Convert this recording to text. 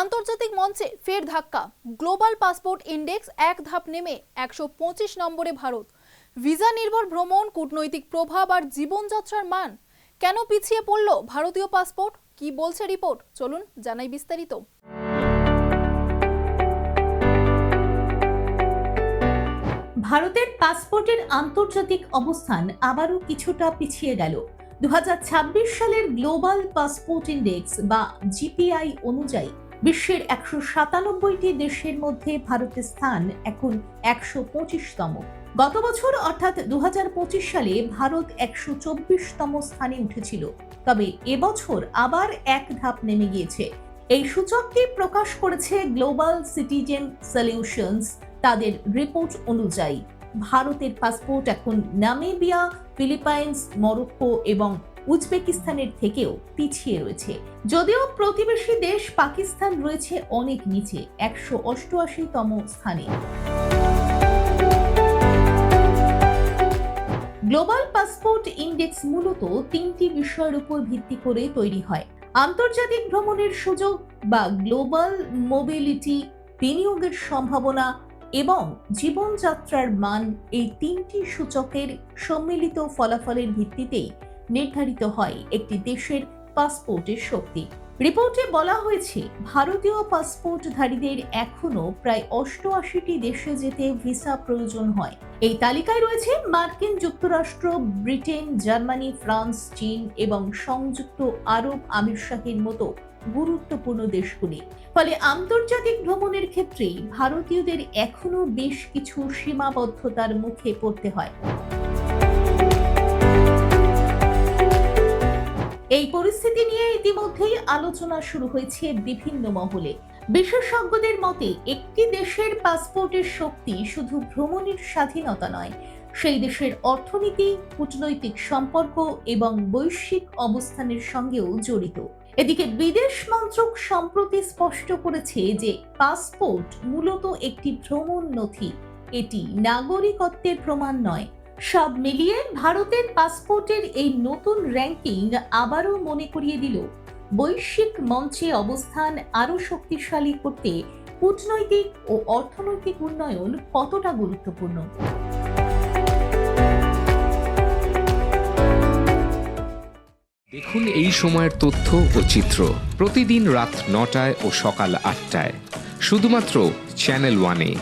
আন্তর্জাতিক মঞ্চে ফের ধাক্কা। গ্লোবাল পাসপোর্ট ইন্ডেক্স এক ধাপ নেমে 125 নম্বরে ভারত। ভিসা নির্ভর ভ্রমণ, কূটনৈতিক প্রভাব আর জীবনযাত্রার মান। কেন পিছিয়ে পড়ল ভারতীয় পাসপোর্ট? কি বলছে রিপোর্ট? চলুন জানাই বিস্তারিত। ভারতের পাসপোর্টের আন্তর্জাতিক অবস্থান আবারও কিছুটা পিছিয়ে গেল। 2026 সালের গ্লোবাল পাসপোর্ট ইন্ডেক্স বা জিপিআই অনুযায়ী বিশ্বের 197টি দেশের মধ্যে ভারতের স্থান এখন 125তম। গত বছর অর্থাৎ 2025 সালে ভারত 124তম স্থানে উঠেছিল, তবে এবছর আবার এক ধাপ নেমে গিয়েছে। এই সূচকটি প্রকাশ করেছে গ্লোবাল সিটিজেন সলিউশনস। তাদের রিপোর্ট অনুযায়ী ভারতের পাসপোর্ট এখন নামিবিয়া, ফিলিপাইন্স, মরক্কো এবং উজবেকিস্তানের থেকেও পিছিয়ে রয়েছে। যদিও প্রতিবেশী দেশ পাকিস্তান রয়েছে অনেক নিচে, 188তম স্থানে। গ্লোবাল পাসপোর্ট ইন্ডেক্স মূলত তিনটি বিষয়ের উপর ভিত্তি করে তৈরি হয়: আন্তর্জাতিক ভ্রমণের সুযোগ বা গ্লোবাল মোবিলিটি, বিনিয়োগের সম্ভাবনা এবং জীবনযাত্রার মান। এই তিনটি সূচকের সম্মিলিত ফলাফলের ভিত্তিতেই নির্ধারিত হয় একটি দেশের পাসপোর্টের শক্তি। রিপোর্টে বলা হয়েছে, ভারতীয় পাসপোর্টধারীদের এখনো প্রায় 88টি দেশে যেতে ভিসা প্রয়োজন হয়। এই তালিকায় রয়েছে মার্কিন যুক্তরাষ্ট্র, ব্রিটেন, জার্মানি, ফ্রান্স, চীন এবং সংযুক্ত আরব আমিরশাহির মতো গুরুত্বপূর্ণ দেশগুলি। ফলে আন্তর্জাতিক ভ্রমণের ক্ষেত্রে ভারতীয়দের এখনো বেশ কিছু সীমাবদ্ধতার মুখে পড়তে হয়। এই পরিস্থিতি নিয়ে ইতিমধ্যেই আলোচনা শুরু হয়েছে বিভিন্ন মহলে। বিশেষজ্ঞদের মতে, একটি দেশের পাসপোর্টের শক্তি শুধু ভ্রমণের স্বাধীনতা নয়, সেই দেশের অর্থনীতি, কূটনৈতিক সম্পর্ক এবং বৈশ্বিক অবস্থানের সঙ্গেও জড়িত। এদিকে বিদেশ মন্ত্রক সম্প্রতি স্পষ্ট করেছে যে পাসপোর্ট মূলত একটি ভ্রমণ নথি, এটি নাগরিকত্বের প্রমাণ নয়। সব মিলিয়ে ভারতের পাসপোর্টের এই নতুন র্যাঙ্কিং আবারও মনে করিয়ে দিল, বৈশ্বিক মঞ্চে অবস্থান আরও শক্তিশালী করতে কূটনৈতিক ও অর্থনৈতিক উন্নয়ন কতটা গুরুত্বপূর্ণ। দেখুন এই সময়ের তথ্য ও চিত্র প্রতিদিন রাত 9টায় ও সকাল 8টায় শুধুমাত্র চ্যানেল 1-এ।